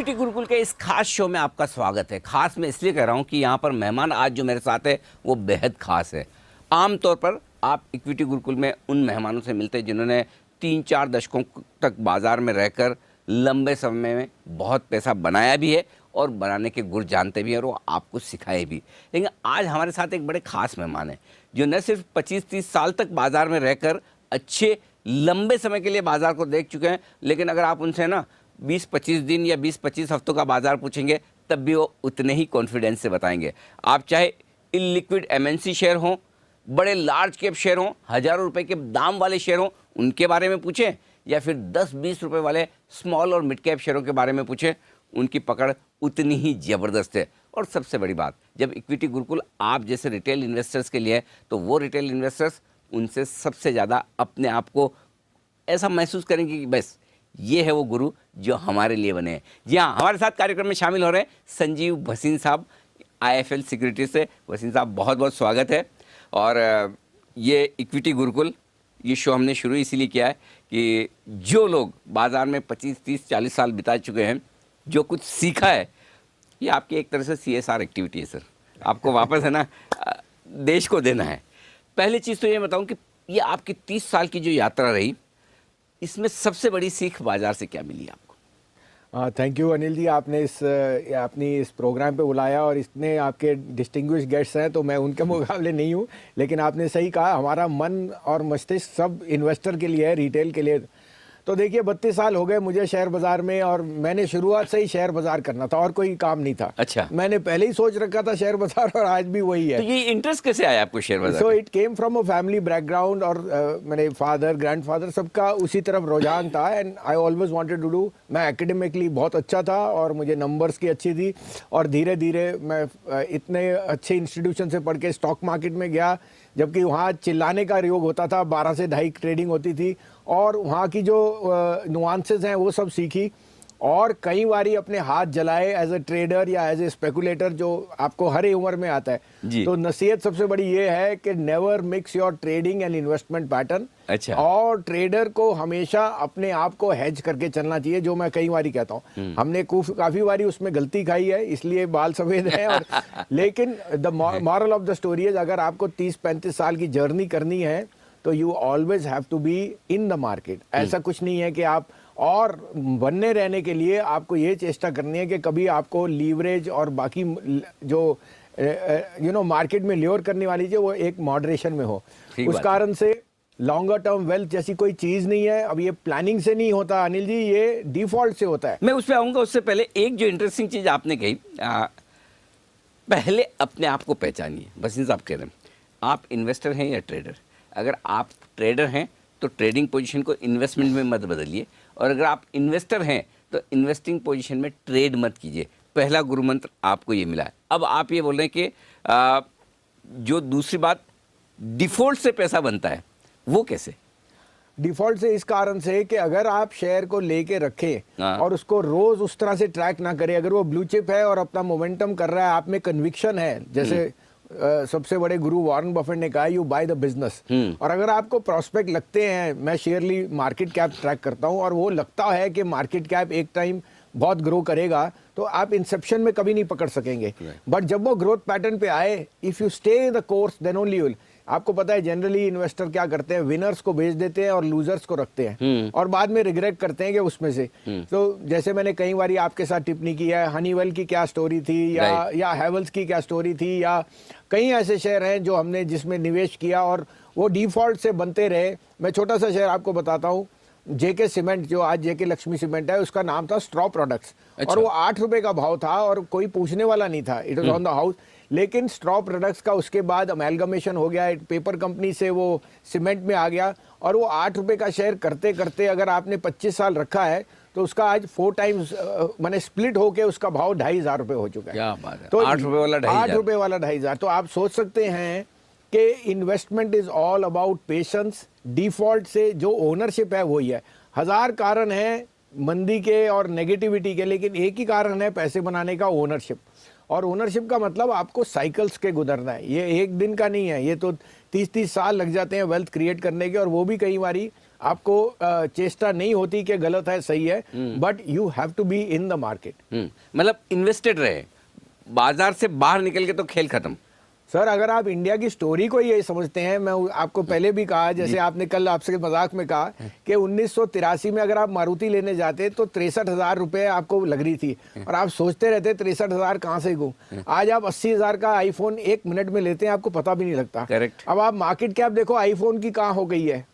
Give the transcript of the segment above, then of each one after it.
Equity Gurukul के इस खास शो में आपका स्वागत है। खास मैं इसलिए कह रहा हूं कि यहाँ पर मेहमान आज जो मेरे साथ है वो बेहद खास है। आमतौर पर आप इक्विटी गुरुकुल में उन मेहमानों से मिलते हैं जिन्होंने 3-4 दशकों तक बाजार में रहकर लंबे समय में बहुत पैसा बनाया भी है और बनाने के गुर जानते भी हैं और वो आपको सिखाए भी। लेकिन आज हमारे साथ एक बड़े खास मेहमान हैं जो न सिर्फ 25-30 साल तक बाजार में रहकर अच्छे लंबे समय के लिए बाजार को देख चुके हैं, लेकिन अगर आप उनसे ना 20-25 दिन या 20-25 हफ्तों का बाजार पूछेंगे तब भी वो उतने ही कॉन्फिडेंस से बताएंगे। आप चाहे इलिक्विड एमएनसी शेयर हों, बड़े लार्ज कैप शेयर हों, हज़ारों रुपए के दाम वाले शेयर हों, उनके बारे में पूछें, या फिर 10-20 रुपए वाले स्मॉल और मिड कैप शेयरों के बारे में पूछें, उनकी पकड़ उतनी ही ज़बरदस्त है। और सबसे बड़ी बात, जब इक्विटी गुरुकुल आप जैसे रिटेल इन्वेस्टर्स के लिए है तो वो रिटेल इन्वेस्टर्स उनसे सबसे ज़्यादा अपने आप को ऐसा महसूस करेंगे कि बस ये है वो गुरु जो हमारे लिए बने हैं। जी हाँ, हमारे साथ कार्यक्रम में शामिल हो रहे हैं संजीव भसीन साहब, IIFL सिक्योरिटीज से। भसीन साहब, बहुत बहुत स्वागत है। और ये इक्विटी गुरुकुल, ये शो हमने शुरू इसीलिए किया है कि जो लोग बाज़ार में 25-30-40 साल बिता चुके हैं, जो कुछ सीखा है, ये आपकी एक तरह से CSR एक्टिविटी है सर। आपको वापस है ना देश को देना है। पहली चीज़ तो ये बताऊं कि ये आपकी 30 साल की जो यात्रा रही, इसमें सबसे बड़ी सीख बाजार से क्या मिली आपको? थैंक यू अनिल जी, आपने अपनी इस प्रोग्राम पे बुलाया और इतने आपके डिस्टिंग्विश गेस्ट्स हैं तो मैं उनके मुकाबले नहीं हूँ। लेकिन आपने सही कहा, हमारा मन और मस्तिष्क सब इन्वेस्टर के लिए है, रिटेल के लिए। तो देखिए 32 साल हो गए मुझे शेयर बाजार में, और मैंने शुरुआत से ही शेयर बाजार करना था और कोई काम नहीं था। अच्छा, मैंने पहले ही सोच रखा था शेयर बाजार, और आज भी वही है। तो ये इंटरेस्ट कैसे आया आपको शेयर बाजार? So it came from a family background, और मेरे फादर ग्रैंडफादर सबका उसी तरफ रुझान था, and I always wanted to do. मैं एकेडमिकली बहुत अच्छा था और मुझे नंबर्स की अच्छी थी, और धीरे धीरे मैं इतने अच्छे इंस्टीट्यूशन से पढ़ के स्टॉक मार्केट में गया, जबकि वहाँ चिल्लाने का योग होता था, 12 से 2:30 ट्रेडिंग होती थी, और वहाँ की जो नुआंसेस हैं वो सब सीखी, और कई बारी अपने हाथ जलाए एज ए ट्रेडर या एज ए स्पेकुलेटर, जो आपको हर उम्र में आता है। तो नसीहत सबसे बड़ी ये है कि never mix your trading and investment pattern. अच्छा। और ट्रेडर को हमेशा अपने आप को हेज करके चलना चाहिए, जो मैं कई बारी कहता हूँ। हमने काफी बारी उसमें गलती खाई है, इसलिए बाल सफेद हैं। और लेकिन the moral of the story है, अगर आपको 30-35 साल की जर्नी करनी है तो you always have to be in the market. ऐसा कुछ नहीं है कि आप, और बनने रहने के लिए आपको ये चेष्टा करनी है कि कभी आपको लीवरेज और बाकी जो मार्केट में ल्योर करने वाली चीज़ वो एक मॉडरेशन में हो। उस कारण से लॉन्गर टर्म वेल्थ जैसी कोई चीज़ नहीं है। अब ये प्लानिंग से नहीं होता अनिल जी, ये डिफॉल्ट से होता है। मैं उस पर आऊँगा, उससे पहले एक जो इंटरेस्टिंग चीज़ आपने कही, पहले अपने आप को पहचानिए। भसीन साहब कह रहे हैं आप इन्वेस्टर हैं या ट्रेडर। अगर आप ट्रेडर हैं तो ट्रेडिंग पोजीशन को इन्वेस्टमेंट में मत बदलिए, और अगर आप इन्वेस्टर हैं तो इन्वेस्टिंग पोजीशन में ट्रेड मत कीजिए। पहला गुरु मंत्र आपको ये मिला है। अब आप ये बोल रहे हैं कि जो दूसरी बात, डिफॉल्ट से पैसा बनता है, वो कैसे? डिफॉल्ट से इस कारण से कि अगर आप शेयर को लेके रखें और उसको रोज उस तरह से ट्रैक ना करें, अगर वो ब्लू चिप है और अपना मोमेंटम कर रहा है, आप में कन्विक्शन है, जैसे सबसे बड़े गुरु वॉरेन बफेट ने कहा, यू बाय द बिजनेस। और अगर आपको प्रोस्पेक्ट लगते हैं, मैं शेयरली मार्केट कैप ट्रैक करता हूं, और वो लगता है कि मार्केट कैप एक टाइम बहुत ग्रो करेगा, तो आप इंसेप्शन में कभी नहीं पकड़ सकेंगे। बट जब वो ग्रोथ पैटर्न पे आए, if you stay in the course, then only you will. आपको पता है जनरली इन्वेस्टर क्या करते हैं, विनर्स को बेच देते हैं और लूजर्स को रखते हैं, और बाद में रिग्रेट करते हैं कि उसमें से। तो जैसे मैंने कई बार आपके साथ टिप्पणी की है, हनीवेल की क्या स्टोरी थी, या हैवेल्स की क्या स्टोरी थी, या कई ऐसे शेयर हैं जो हमने जिसमें निवेश किया और वो डिफॉल्ट से बनते रहे। मैं छोटा सा शेयर आपको बताता हूँ, जेके सीमेंट, जो आज जेके लक्ष्मी सीमेंट है, उसका नाम था स्ट्रॉ प्रोडक्ट्स। अच्छा। और वो 8 रुपए का भाव था और कोई पूछने वाला नहीं था, it was on the house. लेकिन स्ट्रॉ प्रोडक्ट्स का उसके बाद अमेलगमेशन हो गया, पेपर कंपनी से वो सीमेंट में आ गया, और वो 8 रुपए का शेयर करते करते अगर आपने 25 साल रखा है तो उसका आज 4 टाइम्स मैंने स्प्लिट होके उसका भाव 2,500 रुपए हो चुका है। क्या बात है। तो 8 रुपए वाला 2,500। 8 रुपए वाला 2,500। तो आप सोच सकते हैं कि investment is all about patience. Default से जो ओनरशिप है वही है। 1000 कारण है मंदी के और नेगेटिविटी के, लेकिन एक ही कारण है पैसे बनाने का, ओनरशिप। और ओनरशिप का मतलब आपको साइकिल्स के गुजरना है, ये एक दिन का नहीं है, ये तो 30-30 साल लग जाते हैं वेल्थ क्रिएट करने के, और वो भी कई बारी आपको चेष्टा नहीं होती कि गलत है सही है, but you have to be in the market. मतलब इन्वेस्टेड रहे, बाजार से बाहर निकल के तो खेल खत्म। सर अगर आप इंडिया की स्टोरी को ये समझते हैं, मैं आपको पहले भी कहा, जैसे आपने कल आपसे मजाक में कहा कि 1983 में अगर आप मारुति लेने जाते तो 63,000 रुपए आपको लग रही थी, और आप सोचते रहते 63,000 कहाँ से गूं। आज आप 80,000 का आईफोन 1 मिनट में लेते हैं, आपको पता भी नहीं लगता। करेक्ट। अब आप मार्केट कैप देखो आईफोन की कहाँ हो गई है,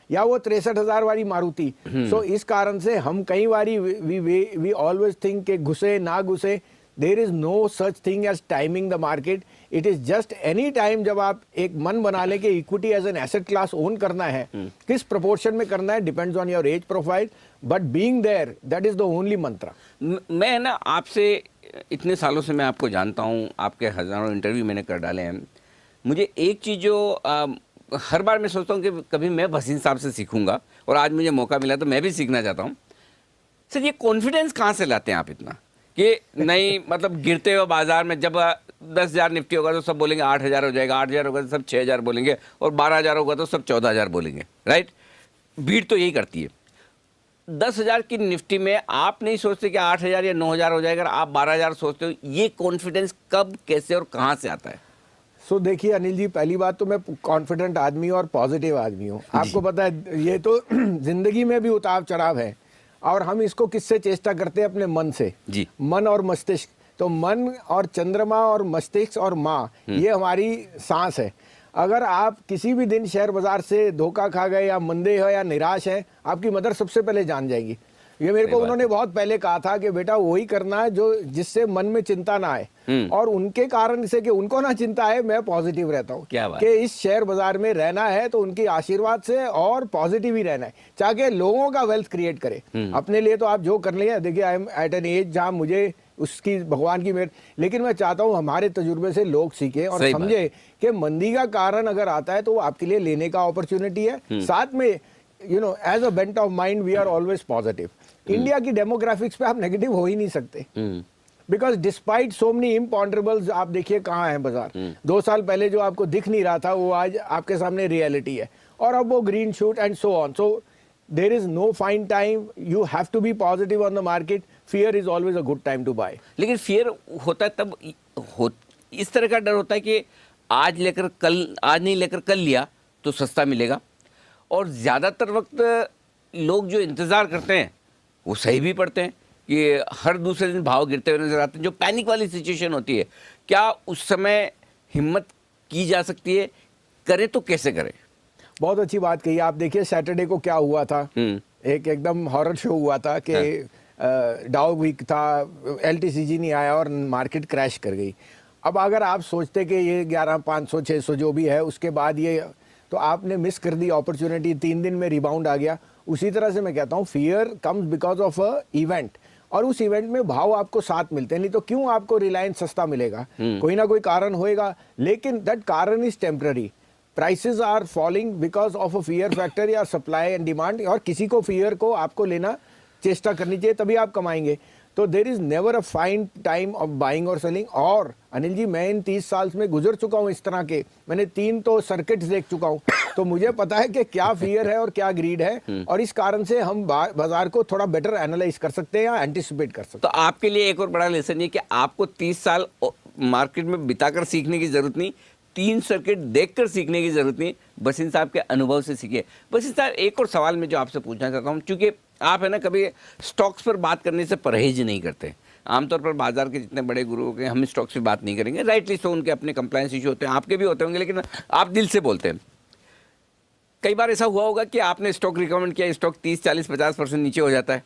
या वो 63,000 वाली मारुति। सो इस कारण से हम कई बारी वी ऑलवेज थिंक के घुसे ना घुसे, there is no such thing as timing the market. It is just any time जब आप एक मन बना लें कि equity as an asset class own करना है, किस प्रोपोर्शन में करना है depends on your age profile, but being there that is the only mantra. मैं ना आपसे इतने सालों से मैं आपको जानता हूँ, आपके हज़ारों इंटरव्यू मैंने कर डाले हैं। मुझे एक चीज़ जो हर बार मैं सोचता हूँ कि कभी मैं भसीन साहब से सीखूंगा, और आज मुझे मौका मिला तो मैं भी सीखना चाहता हूँ। सर ये कॉन्फिडेंस कहाँ से लाते हैं आप इतना कि नहीं, मतलब गिरते हुए बाजार में जब 10,000 निफ्टी होगा तो सब बोलेंगे 8,000 हो जाएगा, 8,000 होगा तो सब 6,000 बोलेंगे, और 12,000 होगा तो सब 14,000 बोलेंगे, राइट? भीड़ तो यही करती है। 10,000 की निफ्टी में आप नहीं सोचते कि 8,000 या 9,000 हो जाएगा, आप 12,000 सोचते हो। ये कॉन्फिडेंस कब, कैसे और कहाँ से आता है? सो देखिए अनिल जी, पहली बात तो मैं कॉन्फिडेंट आदमी हूँ और पॉजिटिव आदमी हूँ। आपको पता है ये तो जिंदगी में भी उतार चढ़ाव है, और हम इसको किससे चेष्टा करते हैं? अपने मन से जी। मन और मस्तिष्क। तो मन और चंद्रमा और मस्तिष्क और माँ, ये हमारी सांस है। अगर आप किसी भी दिन शेयर बाजार से धोखा खा गए या मंदे हो या निराश है, आपकी मदर सबसे पहले जान जाएगी। ये मेरे को उन्होंने बहुत पहले कहा था कि बेटा वही करना है जो जिससे मन में चिंता ना आए, और उनके कारण से कि उनको ना चिंता है, मैं पॉजिटिव रहता हूँ कि इस शेयर बाजार में रहना है तो उनकी आशीर्वाद से और पॉजिटिव ही रहना है, चाहे लोगों का वेल्थ क्रिएट करे। अपने लिए तो आप जो कर लिया, देखिए I am at an age जहाँ मुझे उसकी भगवान की मेहर, लेकिन मैं चाहता हूँ हमारे तजुर्बे से लोग सीखें और समझे कि मंदी का कारण अगर आता है तो वो आपके लिए लेने का अपॉर्चुनिटी है। साथ में you know as a bent of mind we are always positive. India की डेमोग्राफिक्स पे आप नेगेटिव हो ही नहीं सकते, because despite so many imponderables. आप देखिए कहाँ है बाजार। 2 साल पहले जो आपको दिख नहीं रहा था वो आज आपके सामने रियलिटी है, और अब वो green shoot and so on. So there is no fine time, you have to be positive on the market. Fear is always a good time to buy. लेकिन फियर होता है तब इस तरह का डर होता है कि आज नहीं लेकर कल लिया तो सस्ता मिलेगा, और ज़्यादातर वक्त लोग जो इंतज़ार करते हैं वो सही भी पड़ते हैं कि हर दूसरे दिन भाव गिरते हुए नजर आते हैं। जो पैनिक वाली सिचुएशन होती है, क्या उस समय हिम्मत की जा सकती है? करें तो कैसे करें? बहुत अच्छी बात कही आप। देखिए सैटरडे को क्या हुआ था, एक एकदम हॉरर शो हुआ था कि डाउ वीक था, LTCG नहीं आया और मार्केट क्रैश कर गई। अब अगर आप सोचते कि ये 11,500 600 जो भी है उसके बाद ये, तो आपने मिस कर दी अपॉर्चुनिटी। 3 दिन में रिबाउंड आ गया। उसी तरह से मैं कहता हूँ fear comes because of a event, और उस इवेंट में भाव आपको साथ मिलते हैं। नहीं तो क्यों आपको रिलायंस सस्ता मिलेगा? कोई ना कोई कारण होएगा, लेकिन दैट कारण is temporary. Prices are falling because of a fear factor या सप्लाई एंड डिमांड, और किसी को फियर को आपको लेना चेष्टा करनी चाहिए, तभी आप कमाएंगे। तो there is never a find time of buying और सेलिंग। और अनिल जी, मैं इन 30 साल में गुजर चुका हूं इस तरह के, मैंने 3 तो सर्किट्स देख चुका हूं, तो मुझे पता है कि क्या फियर है और क्या ग्रीड है, और इस कारण से हम बाजार को थोड़ा बेटर एनालाइज कर सकते हैं या एंटिसिपेट कर सकते हैं। तो आपके लिए एक और बड़ा लेसन ये कि आपको 30 साल मार्केट में बिताकर सीखने की जरूरत नहीं, 3 सर्किट देखकर सीखने की जरूरत नहीं, भसीन साहब के अनुभव से सीखिए। भसीन साहब, एक और सवाल मैं जो आपसे पूछना चाहता हूँ, क्योंकि आप है ना कभी स्टॉक्स पर बात करने से परहेज नहीं करते। आमतौर पर बाजार के जितने बड़े गुरु हो गए, हम स्टॉक्स पे बात नहीं करेंगे, राइटली सो, उनके अपने कंप्लायंस इशू होते हैं, आपके भी होते होंगे, लेकिन आप दिल से बोलते हैं। कई बार ऐसा हुआ होगा कि आपने स्टॉक रिकमेंड किया, स्टॉक 30, 40, 50% नीचे हो जाता है,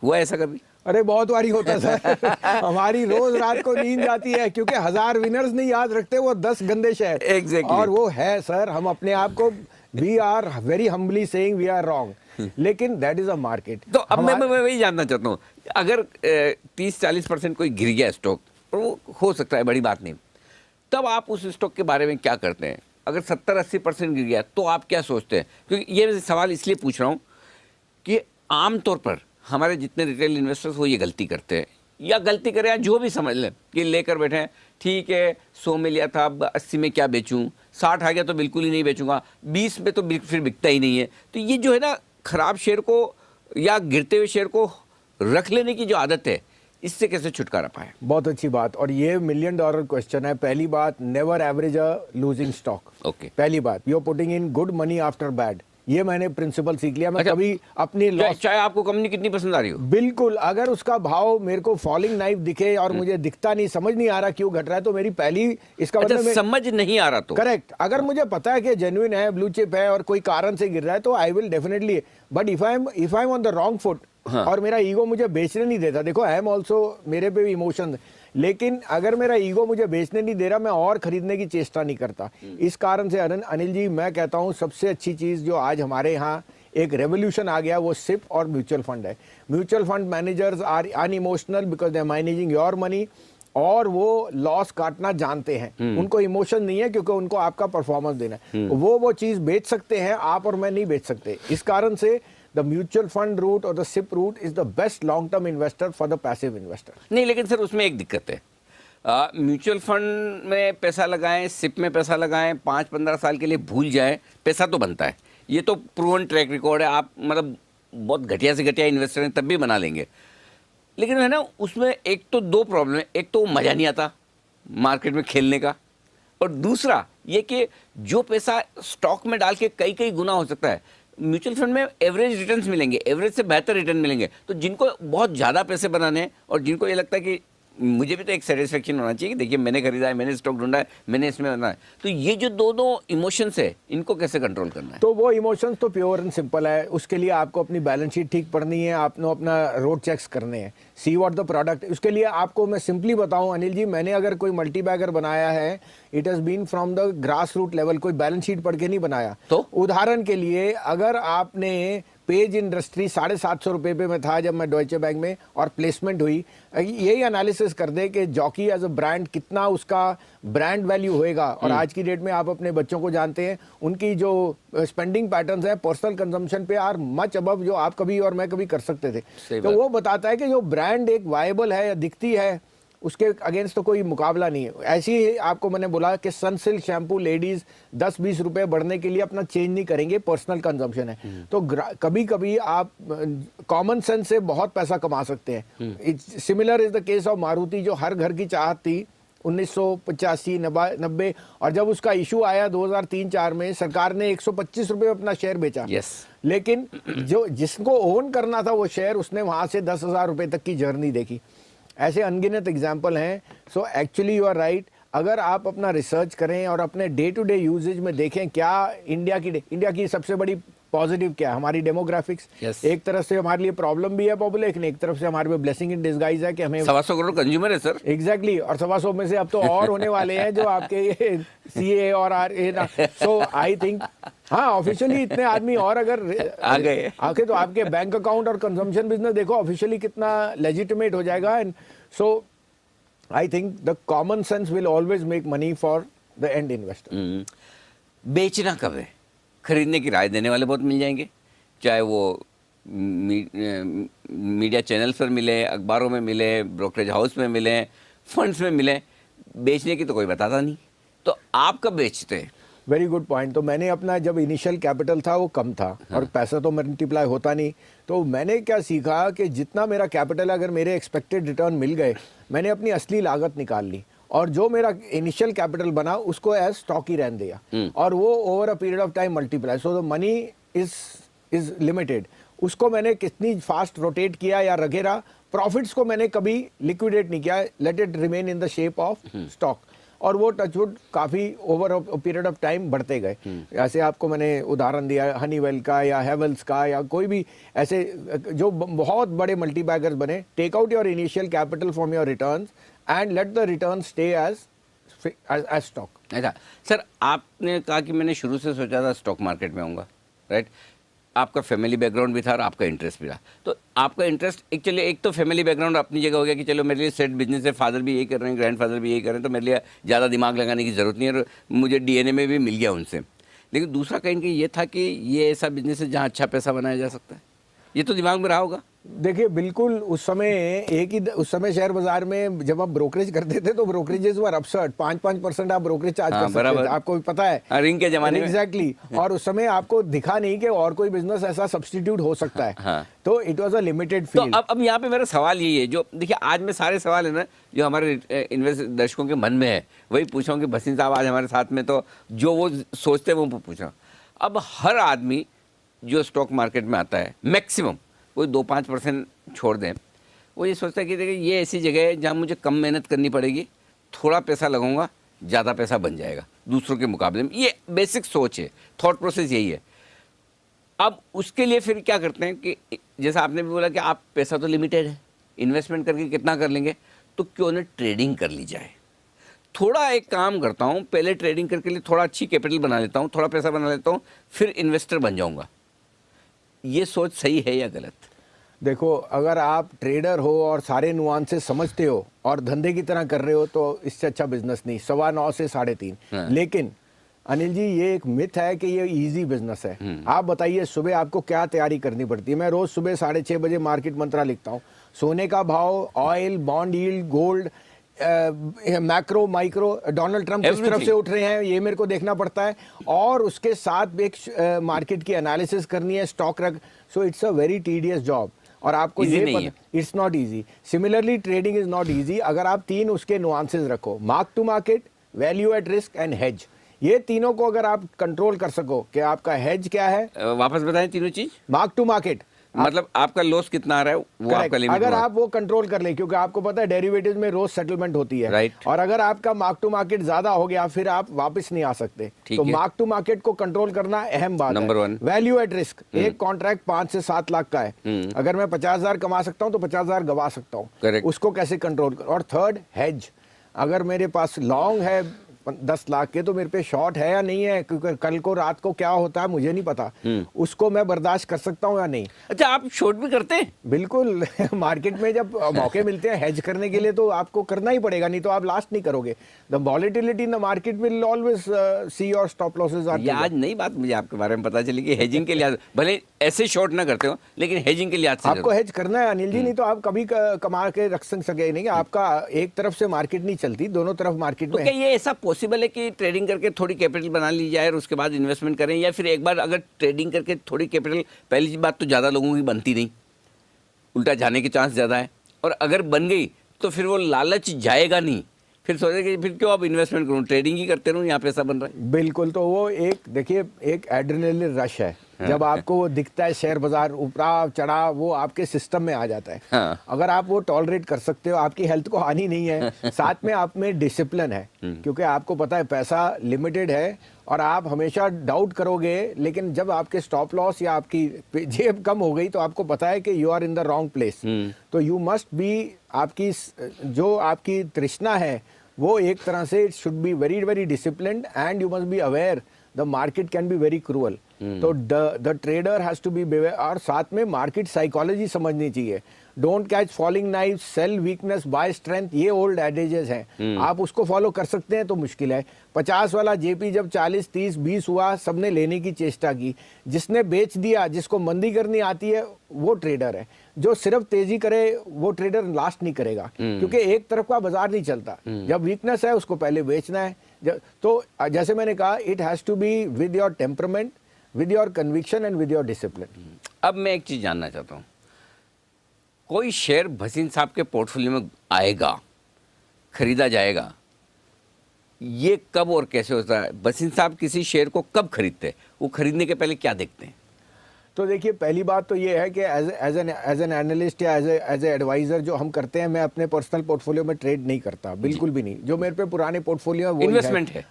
हुआ ऐसा कभी? अरे बहुत बारी होता सर। हमारी रोज रात को नींद जाती है, क्योंकि 1000 विनर्स नहीं याद रखते, वो 10 गंदे शेयर। Exactly. और वो है सर, हम अपने आप को we are very humbly saying we are wrong, लेकिन दैट इज अ मार्केट। तो अब मैं वही जानना चाहता हूँ, अगर 30-40% कोई गिर गया स्टॉक, और वो हो सकता है, बड़ी बात नहीं, तब आप उस स्टॉक के बारे में क्या करते हैं? अगर 70-80% गिर गया तो आप क्या सोचते हैं? क्योंकि ये सवाल इसलिए पूछ रहा हूँ कि आमतौर पर हमारे जितने रिटेल इन्वेस्टर्स वो ये गलती करते हैं, या गलती करें या जो भी समझ लें, कि लेकर बैठे हैं, ठीक है 100 में लिया था, अब 80 में क्या बेचूं, 60 आ गया तो बिल्कुल ही नहीं बेचूंगा, 20 में तो फिर बिकता ही नहीं है। तो ये जो है ना खराब शेयर को या गिरते हुए शेयर को रख लेने की जो आदत है, इससे कैसे छुटकारा पाए? बहुत अच्छी बात, और ये $1,000,000 क्वेश्चन है। पहली बात, never average a losing stock. Okay. पहली बात, you are putting in good money after bad. ये मैंने प्रिंसिपल सीख लिया। मैं कभी अपनी लॉस, चाहे आपको कंपनी कितनी पसंद आ रही हो, बिल्कुल, अगर उसका भाव मेरे को फॉलिंग नाइफ दिखे और मुझे दिखता नहीं, समझ नहीं आ रहा क्यों घट रहा है, तो मेरी पहली, इसका अच्छा, मतलब समझ नहीं आ रहा तो करेक्ट। अगर मुझे पता है कि जेन्युइन है, ब्लू चिप है और कोई कारण से गिर रहा है, तो I will definitely. But if I am on the wrong foot और मेरा ईगो मुझे बेचने नहीं देता, देखो आई एम ऑल्सो, मेरे पे भी इमोशन, लेकिन अगर मेरा ईगो मुझे बेचने नहीं दे रहा, मैं और खरीदने की चेष्टा नहीं करता। इस कारण से अनिल जी, मैं कहता हूं सबसे अच्छी चीज जो आज हमारे यहाँ एक रेवोल्यूशन आ गया, वो सिप और म्यूचुअल फंड है। Mutual fund managers are unemotional because they are managing your money, और वो लॉस काटना जानते हैं। उनको इमोशन नहीं है क्योंकि उनको आपका परफॉर्मेंस देना है। वो चीज बेच सकते हैं, आप और मैं नहीं बेच सकते। इस कारण से द म्यूचुअल फंड रूट और the SIP route is the best long term investor for the passive investor. नहीं, लेकिन सर उसमें एक दिक्कत है, म्यूचुअल फंड में पैसा लगाएं, सिप में पैसा लगाएं, 5-15 साल के लिए भूल जाएं, पैसा तो बनता है। ये तो प्रूवन ट्रैक रिकॉर्ड है। आप मतलब बहुत घटिया से घटिया इन्वेस्टर हैं तब भी बना लेंगे। लेकिन है ना, उसमें एक तो 2 प्रॉब्लम है। एक तो मज़ा नहीं आता मार्केट में खेलने का, और दूसरा ये कि जो पैसा स्टॉक में डाल के कई कई गुना हो सकता है, म्यूचुअल फंड में एवरेज रिटर्न्स मिलेंगे, एवरेज से बेहतर रिटर्न मिलेंगे। तो जिनको बहुत ज़्यादा पैसे बनाने हैं और जिनको ये लगता है कि मुझे भी तो एक सेटिस्फेक्शन होना चाहिए कि देखिए मैंने खरीदा है, मैंने स्टॉक ढूंढा है, मैंने इसमें बना है, तो ये जो दोनों इमोशंस है, इनको कैसे कंट्रोल करना है? तो वो इमोशंस तो प्योर एंड सिंपल है। उसके लिए आपको अपनी बैलेंस शीट ठीक पढ़नी है, आपने अपना रोड चेक्स करने हैं, सी व्हाट द प्रोडक्ट। उसके लिए आपको मैं सिंपली बताऊं अनिल जी, मैंने अगर कोई मल्टी बैगर बनाया है, it has been from the grass root level, कोई बैलेंस शीट पढ़ के नहीं बनाया। तो उदाहरण के लिए, अगर आपने पेज इंडस्ट्री 750 रुपये पे मैं था जब मैं डॉइचे बैंक में, और प्लेसमेंट हुई, यही एनालिसिस कर दे कि जॉकी एज अ ब्रांड कितना उसका ब्रांड वैल्यू होएगा। और आज की डेट में आप अपने बच्चों को जानते हैं, उनकी जो स्पेंडिंग पैटर्न्स है पर्सनल कंजम्पशन पे आर मच अबव जो आप कभी और मैं कभी कर सकते थे। तो वो बताता है कि जो ब्रांड एक वायबल है या दिखती है, उसके अगेंस्ट तो कोई मुकाबला नहीं है। ऐसे ही आपको मैंने बोला कि सनसिल्क शैम्पू लेडीज 10-20 रुपए बढ़ने के लिए अपना चेंज नहीं करेंगे, पर्सनल कंजम्पशन है। तो कभी कभी आप कॉमन सेंस से बहुत पैसा कमा सकते हैं। Similar is the case of Maruti, जो हर घर की चाहत थी 1985-90, और जब उसका इशू आया 2003-4 में, सरकार ने 125 रुपए अपना शेयर बेचा। लेकिन जो जिसको ओन करना था वो शेयर, उसने वहां से 10,000 रुपए तक की जर्नी देखी। ऐसे अनगिनत एग्जाम्पल हैं। So actually you are right. अगर आप अपना रिसर्च करें और अपने डे टू डे यूजेज में देखें, क्या इंडिया की सबसे बड़ी पॉजिटिव क्या है, हमारी डेमोग्राफिक्स। एक तरफ से हमारे लिए प्रॉब्लम भी है पॉपुलेशन, एक तरफ से हमारे लिए ब्लेसिंग इन डिस्गाइज है कि हमें 125 करोड़ कंज्यूमर है सर। एग्जैक्टली, और 125 में से अब तो और होने वाले हैं जो आपके ये CA और RA। सो आई थिंक, हाँ, ऑफिशियली इतने आदमी और अगर आ गए आके तो आपके बैंक अकाउंट और कंजम्पशन बिजनेस देखो ऑफिशियली कितना लेजिटिमेट हो जाएगा। And so I think the common sense will always make money for the end investor. बेचना कब है? खरीदने की राय देने वाले बहुत मिल जाएंगे, चाहे वो मीडिया चैनल्स पर मिले, अखबारों में मिले, ब्रोकरेज हाउस में मिले, फंड्स में मिले। बेचने की तो कोई बताता नहीं, तो आप कब बेचते हैं? Very good point. तो मैंने अपना जब इनिशियल कैपिटल था वो कम था, और पैसा तो मल्टीप्लाई होता नहीं, तो मैंने क्या सीखा कि जितना मेरा कैपिटल, अगर मेरे एक्सपेक्टेड रिटर्न मिल गए, मैंने अपनी असली लागत निकाल ली, और जो मेरा इनिशियल कैपिटल बना उसको एज स्टॉक ही रहने दिया, और वो over a period of time multiply. So the money is limited. उसको मैंने कितनी फास्ट रोटेट किया या रखेरा, प्रॉफिट्स को मैंने कभी लिक्विडेट नहीं किया, let it remain in the shape of stock, और वो टचवुड काफ़ी over a period of time बढ़ते गए। ऐसे आपको मैंने उदाहरण दिया हनीवेल का या हेवल्स का, या कोई भी ऐसे जो बहुत बड़े मल्टीबैगर्स बने। Take out your initial capital from your returns and let the return stay as stock. ऐसा सर, आपने कहा कि मैंने शुरू से सोचा था स्टॉक मार्केट में आऊँगा, राइट? आपका फैमिली बैकग्राउंड भी था और आपका इंटरेस्ट भी था। तो आपका इंटरेस्ट एक तो फैमिली बैकग्राउंड अपनी जगह हो गया कि चलो मेरे लिए सेट बिजनेस है, फादर भी यही कर रहे हैं, ग्रैंडफादर भी यही कर रहे हैं, तो मेरे लिए ज़्यादा दिमाग लगाने की ज़रूरत नहीं है, और मुझे DNA में भी मिल गया उनसे। लेकिन दूसरा कहीं ये था कि ये ऐसा बिजनेस है जहाँ अच्छा पैसा बनाया जा सकता है। ये तो दिमाग में रहा होगा। देखिए बिल्कुल उस समय शेयर बाजार में जब आप ब्रोकरेज करते थे तो ब्रोकरेजेस वर अपसर्ड 5% आप ब्रोकरेज चार्ज कर सकते थे, आपको भी पता है रिंग के जमाने में। एग्जैक्टली और उस समय आपको दिखा नहीं कि और कोई बिजनेस ऐसा सब्स्टिट्यूट हो सकता है। हाँ। तो इट वाज अ लिमिटेड तो फील्ड। अब यहाँ पे मेरा सवाल यही है, जो देखिए आज में सारे सवाल है ना जो हमारे इन्वेस्ट दर्शकों के मन में है वही पूछा हूँ कि भसीन साहब आज हमारे साथ में, तो जो वो सोचते हैं वो पूछा। अब हर आदमी जो स्टॉक मार्केट में आता है मैक्सिमम वो 2-5% छोड़ दें, वो ये सोचता है कि देखिए ये ऐसी जगह है जहाँ मुझे कम मेहनत करनी पड़ेगी, थोड़ा पैसा लगाऊंगा ज़्यादा पैसा बन जाएगा दूसरों के मुकाबले में। ये बेसिक सोच है, थॉट प्रोसेस यही है। अब उसके लिए फिर क्या करते हैं कि जैसा आपने भी बोला कि आप पैसा तो लिमिटेड है, इन्वेस्टमेंट करके कितना कर लेंगे, तो क्यों ना ट्रेडिंग कर ली जाए। थोड़ा एक काम करता हूँ, पहले ट्रेडिंग करके लिए थोड़ा अच्छी कैपिटल बना लेता हूँ, थोड़ा पैसा बना लेता हूँ, फिर इन्वेस्टर बन जाऊँगा। ये सोच सही है या गलत? देखो अगर आप ट्रेडर हो और सारे नुआंसेस समझते हो और धंधे की तरह कर रहे हो तो इससे अच्छा बिजनेस नहीं, 9:15 से 3:30। हाँ। लेकिन अनिल जी ये एक मिथ है कि ये इजी बिजनेस है। आप बताइए सुबह आपको क्या तैयारी करनी पड़ती है। मैं रोज सुबह 6:30 बजे मार्केट मंत्रा लिखता हूँ। सोने का भाव, oil, bond yield, gold, macro micro, Donald Trump किस तरफ से उठ रहे हैं ये मेरे को देखना पड़ता है, और उसके साथ एक मार्केट की एनालिसिस करनी है, स्टॉक रख। So it's a very tedious job और आपको ये पता it's not easy. Similarly trading is not easy अगर आप 3 उसके नुआंसेस रखो, mark to market, value at risk and hedge. ये तीनों को अगर आप कंट्रोल कर सको कि आपका हेज क्या है, वापस बताएं तीनों चीज। मार्क टू मार्केट मतलब आपका लॉस कितना आ रहा है वो आपका लिमिट, अगर आप वो कंट्रोल कर ले, क्योंकि आपको पता है डेरिवेटिव्स में रोज सेटलमेंट होती है। राइट। और अगर आपका मार्क टू मार्केट ज्यादा हो गया फिर आप वापस नहीं आ सकते। तो मार्क टू मार्केट को कंट्रोल करना अहम बात नंबर है। 1 वैल्यू एट रिस्क, एक कॉन्ट्रैक्ट 5 से 7 लाख का है, अगर मैं 50,000 कमा सकता हूँ तो 50,000 गवा सकता हूँ, उसको कैसे कंट्रोल कर। और थर्ड हेज, अगर मेरे पास लॉन्ग है 10 लाख के तो मेरे पे शॉर्ट है या नहीं है, क्योंकि कल को रात को क्या होता है मुझे नहीं पता, उसको मैं बर्दाश्त कर सकता हूँ या नहीं। अच्छा आप शॉर्ट भी करते हैं? बिल्कुल मार्केट में जब मौके मिलते हैं हेज करने के लिए तो आपको करना ही पड़ेगा, नहीं तो आप लास्ट नहीं करोगे। The volatility in the market will always see your stop losses are. आज नई बात मुझे आपके बारे में पता चली कि हेजिंग के लिए भले ऐसे शॉर्ट ना करते हो लेकिन हेजिंग के लिए आपको हेज करना है अनिल जी, नहीं तो आप कभी कमा के रख सके नहीं। आपका एक तरफ से मार्केट नहीं चलती, दोनों तरफ मार्केट में। क्या ये ऐसा पॉसिबल है कि ट्रेडिंग करके थोड़ी कैपिटल बना ली जाए और उसके बाद इन्वेस्टमेंट करें, या फिर एक बार अगर ट्रेडिंग करके थोड़ी कैपिटल, पहली बात तो ज़्यादा लोगों की बनती नहीं, उल्टा जाने के चांस ज़्यादा है, और अगर बन गई तो फिर वो लालच जाएगा नहीं, फिर सोचेंगे फिर क्यों अब इन्वेस्टमेंट करूँ, ट्रेडिंग ही करते रहूँ, यहाँ पैसा बन रहा है। बिल्कुल, तो वो एक देखिए एक एड्रेनलिन रश है। जब आपको वो दिखता है शेयर बाजार उतार चढ़ा, वो आपके सिस्टम में आ जाता है। हाँ। अगर आप वो टॉलरेट कर सकते हो, आपकी हेल्थ को हानि नहीं है, साथ में आप में डिसिप्लिन है, क्योंकि आपको पता है पैसा लिमिटेड है और आप हमेशा डाउट करोगे। लेकिन जब आपके स्टॉप लॉस या आपकी जेब कम हो गई तो आपको पता है कि you are in the wrong place. तो यू मस्ट बी, आपकी जो आपकी तृष्णा है वो एक तरह से it should be very very disciplined and you must be aware the market can be very cruel. तो the trader has to be aware, और साथ में मार्केट साइकोलॉजी समझनी चाहिए। Don't catch falling knife, sell weakness buy strength, ये old adages हैं। आप उसको फॉलो कर सकते हैं तो मुश्किल है। 50 वाला जेपी जब 40, 30, 20 हुआ, सबने लेने की चेष्टा की, जिसने बेच दिया, जिसको मंदी करनी आती है वो ट्रेडर है। जो सिर्फ तेजी करे वो ट्रेडर लास्ट नहीं करेगा, क्योंकि एक तरफ का बाजार नहीं चलता। जब वीकनेस है उसको पहले बेचना है। तो जैसे मैंने कहा, it has to be with your temperament, with your conviction and with your discipline. अब मैं एक चीज जानना चाहता हूँ, कोई शेयर भसीन साहब के पोर्टफोलियो में आएगा, खरीदा जाएगा, ये कब और कैसे होता है? भसीन साहब किसी शेयर को कब खरीदते हैं? वो खरीदने के पहले क्या देखते हैं? तो देखिए पहली बात तो ये है कि एज एन एनालिस्ट या एज ए एडवाइजर जो हम करते हैं, मैं अपने पर्सनल पोर्टफोलियो में ट्रेड नहीं करता, बिल्कुल भी नहीं। जो मेरे पे पुराने पोर्टफोलियो है वो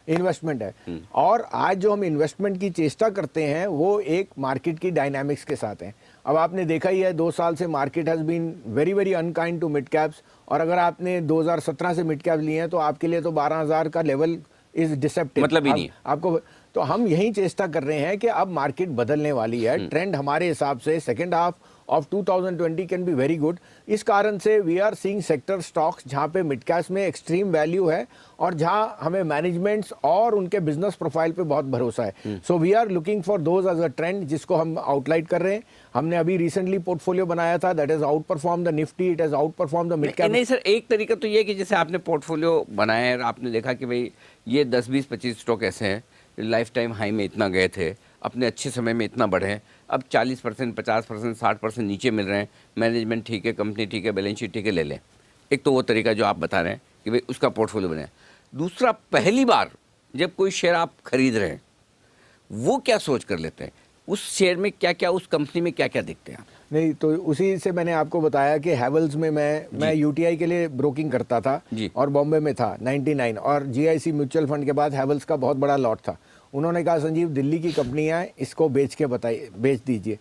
इन्वेस्टमेंट है। और आज जो हम इन्वेस्टमेंट की चेष्टा करते हैं वो एक मार्केट की डायनामिक्स के साथ है। अब आपने देखा ही है 2 साल से market has been very very unkind to mid caps, और अगर आपने 2017 से मिड कैप लिए हैं तो आपके लिए तो 12,000 का लेवल इज डिसेप्टिव, मतलब ही नहीं आपको। तो हम यही चेष्टा कर रहे हैं कि अब मार्केट बदलने वाली है। ट्रेंड हमारे हिसाब से second half of 2020 can be very good. इस कारण से we are seeing sector stocks जहाँ पे मिड कैप में एक्सट्रीम वैल्यू है और जहाँ हमें मैनेजमेंट्स और उनके बिजनेस प्रोफाइल पे बहुत भरोसा है। So we are looking for those as a trend जिसको हम आउटलाइट कर रहे हैं। हमने अभी रिसेंटली पोर्टफोलियो बनाया था, that is out perform the Nifty, it has out perform the mid cap. नहीं सर, एक तरीका तो ये है कि जैसे आपने पोर्टफोलियो बनाया है और आपने देखा कि भाई ये 10, 20, 25 स्टॉक ऐसे हैं लाइफ टाइम हाई में इतना गए थे, अपने अच्छे समय में इतना बढ़े हैं, अब 40%, 50%, 60% नीचे मिल रहे हैं, मैनेजमेंट ठीक है, कंपनी ठीक है, बैलेंस शीट ठीक है, ले लें। एक तो वो तरीका जो आप बता रहे हैं कि भाई उसका पोर्टफोलियो बनाए। दूसरा, पहली बार जब कोई शेयर आप खरीद रहे हैं वो क्या सोच कर लेते हैं, उस शेयर में क्या क्या, उस कंपनी में क्या क्या देखते हैं आप? नहीं तो उसी से मैंने आपको बताया कि हैवेल्स में मैं यूटीआई के लिए ब्रोकिंग करता था और बॉम्बे में था 99, और जीआईसी म्यूचुअल फंड के बाद हैवेल्स का बहुत बड़ा लॉट था। उन्होंने कहा संजीव दिल्ली की कंपनियां हैं, इसको बेच दीजिए।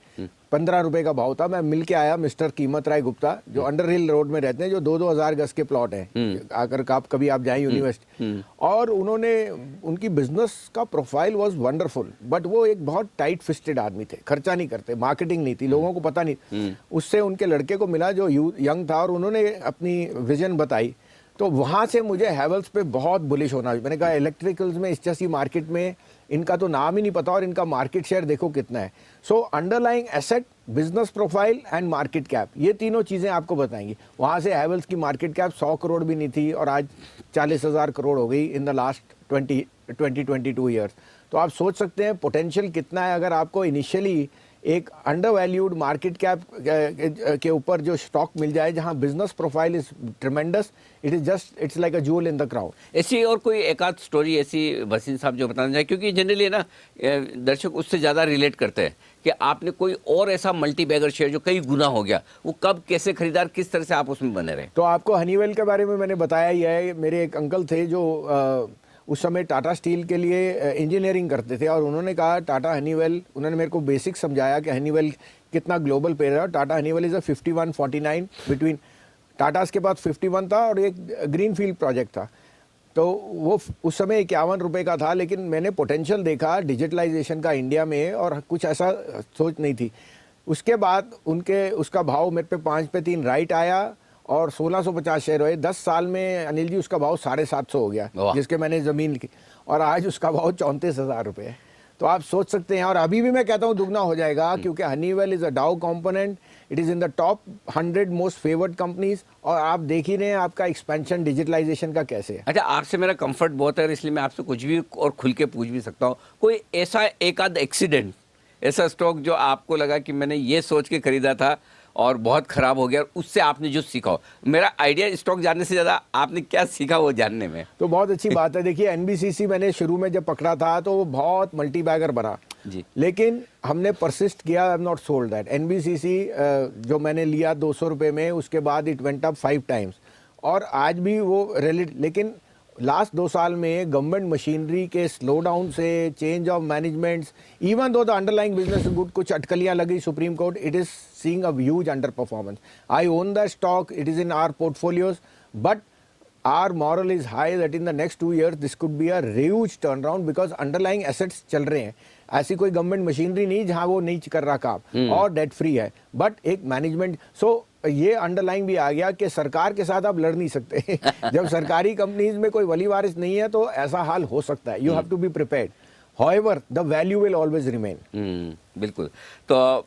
15 रुपए का भाव था। मैं मिल के आया मिस्टर कीमत राय गुप्ता जो अंडर हिल रोड में रहते हैं, जो 2-2 हजार गज के प्लॉट हैं, अगर आप कभी आप जाएं यूनिवर्सिटी, और उन्होंने उनकी बिजनेस का प्रोफाइल वाज वंडरफुल, बट वो एक बहुत टाइट फिस्टेड आदमी थे, खर्चा नहीं करते, मार्केटिंग नहीं थी, लोगों को पता नहीं। उससे उनके लड़के को मिला जो यंग था और उन्होंने अपनी विजन बताई, तो वहां से मुझे हैवेल्स पे बहुत बुलिश होना। मैंने कहा इलेक्ट्रिकल्स में इस जैसी मार्केट में इनका तो नाम ही नहीं पता और इनका मार्केट शेयर देखो कितना है। So underlying asset, business profile and market cap, ये तीनों चीजें आपको बताएंगी। वहां से हैवेल्स की मार्केट कैप 100 करोड़ भी नहीं थी और आज 40,000 करोड़ हो गई इन द लास्ट 22 ईयर्स। तो आप सोच सकते हैं पोटेंशियल कितना है। अगर आपको इनिशियली एक अंडर वैल्यूड मार्केट कैप के ऊपर जो स्टॉक मिल जाए जहां business profile is ट्रेमेंडस, it's like a joule in the crown. ऐसी और कोई एक आध स्टोरी ऐसी भसीन साहब जो बताना चाहे, क्योंकि जनरली ना दर्शक उससे ज़्यादा रिलेट करते हैं कि आपने कोई और ऐसा मल्टी बैगर शेयर जो कई गुना हो गया, वो कब कैसे खरीदार, किस तरह से आप उसमें बने रहे? तो आपको हनीवेल के बारे में मैंने बताया ही है। मेरे एक अंकल थे जो उस समय टाटा स्टील के लिए इंजीनियरिंग करते थे और उन्होंने कहा टाटा हनीवेल, उन्होंने मेरे को बेसिक समझाया कि हनीवेल कितना ग्लोबल प्लेयर है। Tata Honeywell is a 51-49 between, Tatas के पास 51 था और एक ग्रीन फील्ड प्रोजेक्ट था, तो वो उस समय 51 रुपये का था। लेकिन मैंने पोटेंशियल देखा डिजिटलाइजेशन का इंडिया में और कुछ ऐसा सोच नहीं थी। उसके बाद उसका भाव मेरे पे 5 पे 3 राइट आया और 1650 शेयर हुए। 10 साल में अनिल जी उसका भाव 750 हो गया, जिसके मैंने ज़मीन की, और आज उसका भाव 34,000 रुपये है। तो आप सोच सकते हैं, और अभी भी मैं कहता हूँ दुगना हो जाएगा, क्योंकि हनीवेल इज़ अ डाउ component, it is in the top 100 most favoured companies, और आप देख ही रहे हैं आपका एक्सपेंशन डिजिटलाइजेशन का कैसे है। अच्छा, आपसे मेरा कंफर्ट बहुत है, इसलिए मैं आपसे कुछ भी और खुल के पूछ भी सकता हूँ। कोई ऐसा एक आध एक्सीडेंट, ऐसा स्टॉक जो आपको लगा कि मैंने ये सोच के खरीदा था और बहुत खराब हो गया, उससे आपने जो सीखा हो? मेरा आइडिया स्टॉक जानने से ज़्यादा आपने क्या सीखा वो जानने में। तो बहुत अच्छी बात है। देखिए एनबीसीसी मैंने शुरू में जब पकड़ा था तो वो बहुत मल्टी बैगर बना जी, लेकिन हमने परसिस्ट किया, I am not sold that. NBCC जो मैंने लिया 200 रुपये में, उसके बाद इट वेंट अप 5 टाइम्स, और आज भी वो लेकिन लास्ट 2 साल में गवर्नमेंट मशीनरी के स्लो डाउन से, change of managements, even though the underlying business good, कुछ अटकलियां लगी supreme court, it is seeing a huge under performance. I own the stock, it is in our portfolios, but our moral is high that in the next 2 years this could be a huge turnaround because underlying assets चल रहे हैं। ऐसी कोई government machinery नहीं जहां वो नहीं कर रहा काम और डेट फ्री है, बट एक मैनेजमेंट। सो ये अंडरलाइंग भी आ गया कि सरकार के साथ आप लड़ नहीं सकते जब सरकारी कंपनीज में कोई वली वारिस नहीं है तो ऐसा हाल हो सकता है। You have to be prepared, however the value will always remain. बिल्कुल। तो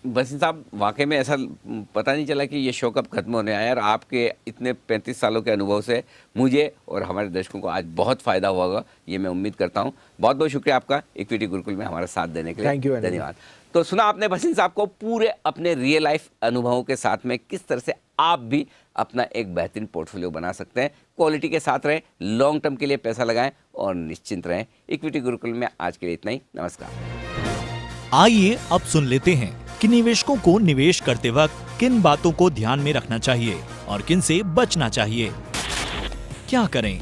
बसीन साहब, वाकई में ऐसा पता नहीं चला कि ये शो कब खत्म होने आया, और आपके इतने 35 सालों के अनुभव से मुझे और हमारे दर्शकों को आज बहुत फ़ायदा हुआ होगा, ये मैं उम्मीद करता हूँ। बहुत बहुत शुक्रिया आपका इक्विटी गुरुकुल में हमारा साथ देने के लिए। थैंक यू, धन्यवाद। तो सुना आपने बसीन साहब को पूरे अपने रियल लाइफ अनुभवों के साथ में किस तरह से आप भी अपना एक बेहतरीन पोर्टफोलियो बना सकते हैं। क्वालिटी के साथ रहें, लॉन्ग टर्म के लिए पैसा लगाएं और निश्चिंत रहें। इक्विटी गुरुकुल में आज के लिए इतना ही। नमस्कार। आइए अब सुन लेते हैं कि निवेशकों को निवेश करते वक्त किन बातों को ध्यान में रखना चाहिए और किन से बचना चाहिए। क्या करें?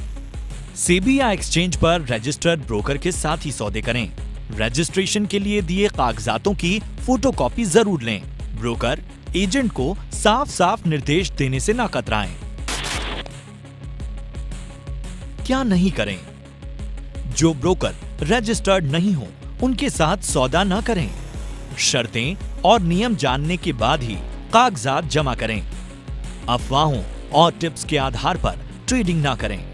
सेबी या एक्सचेंज पर रजिस्टर्ड ब्रोकर के साथ ही सौदे करें। रजिस्ट्रेशन के लिए दिए कागजातों की फोटोकॉपी जरूर लें। ब्रोकर एजेंट को साफ साफ निर्देश देने से ना कतराएं। क्या नहीं करें? जो ब्रोकर रजिस्टर्ड नहीं हो उनके साथ सौदा न करें। शर्तें और नियम जानने के बाद ही कागजात जमा करें। अफवाहों और टिप्स के आधार पर ट्रेडिंग ना करें।